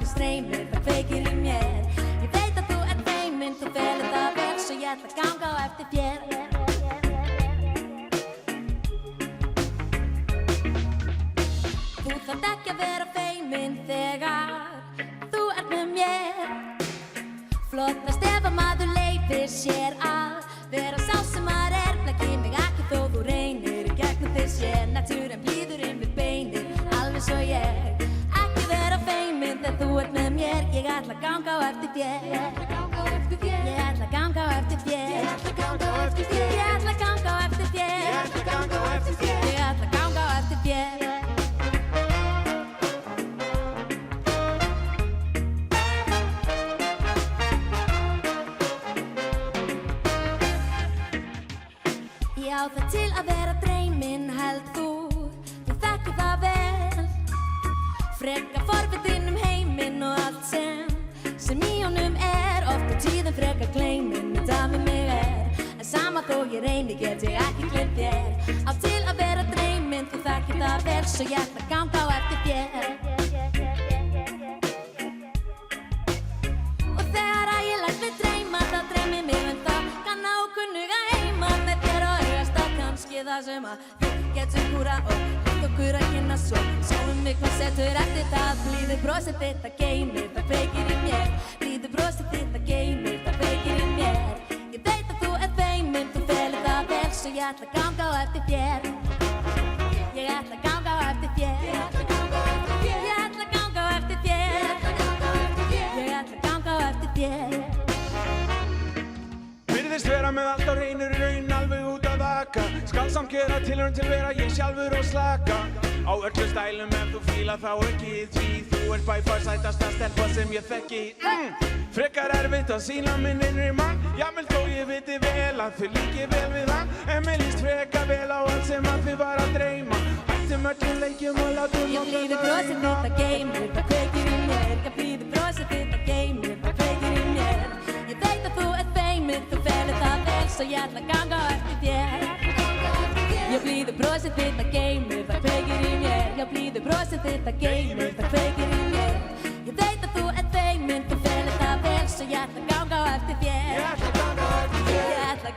orðið streymir, það kveikir í mér. Ég veit að þú ert feiminn, þú felur það vel, svo ég ætla að ganga á eftir þér. Þú þarft ekki að vera feiminn þegar þú ert með mér. Flottast ef að maður leyfir sér að vera sá sem maður er. Blekki mig ekki þó þú reynir, í gegnum þér sér natúren blíður inn við beinir, alveg svo ég. Ekki vera feiminn þegar þú ert með mér. Ég ætla að ganga á eftir þér. Ég ætla að ganga á eftir þér. Ég ætla að ganga á eftir þér. Ég ætla að ganga á eftir þér. Ég ætla að ganga á eftir þér. Ég ætla að ganga á eftir þér. Ég ætla að ganga á eftir þér. Ég á það til að vera dreyminn, held þú þekkir það vel. Freka forvitin heiminn og allt sem í honum er. Oft á tíðum freka gleymin, dæmi mig en sama þó ég reyni get ég ekki gleymt þér. Á til að vera dreyminn, þú þekkir það vel, svo ég ætla að ganga á eftir þér. Og þegar að ég læt mig dreyma, þá dreymir mig það kanna ókunnuga heima með þér og augastað. Kannski það sem að við getum kúra og látt okkur að kynna svo. Sjáum mig hvað setur eftir það. Blíður brosið þitt að geymir, það kveikir í mér. Blíður brosið þitt að geymir, það kveikir í mér. Ég veit að þú ert feiminn, þú felur það vel, svo ég ætla að ganga á eftir þér. Ég ætla að ganga á eftir þér. Ég ætla að ganga á eftir þér. Ég ætla að ganga á eftir þér. Ég ætla að ganga á eftir þér. Ég ætla að ganga á eftir þér. Virðist vera með allt á reynur í raun alveg út að vaka. Skal samt gera tilraun til vera ég sjálfur og slaka. Á öllu stælum ef þú fíla þá ekki því þú ert by far sætasta stelpa sem ég þekki. Frekar erfitt að sýna minn innri mann, jafnvel þó ég viti vel að þið líki vel við hann. En mér líst frekar vel á allt sem að þið var að dreyma. Hættum öllum leikjum og látum Ég blíður brosið þitt að geymir, það kveikir í mér. Ég blíður brosið þitt að geymir, það kveikir í mér. Ég veit að þú ert feiminn, þú felur það vel, svo ég ætla að ganga á eftir þér. Ég blíður brosið þitt að geymir, það kveikir í mér. Ég blíður brosið þitt að geymir, það kveikir í mér. Ég veit að þú ert feiminn, þú felur það vel, svo ég ætla að ganga á eftir þér. Ég ætla að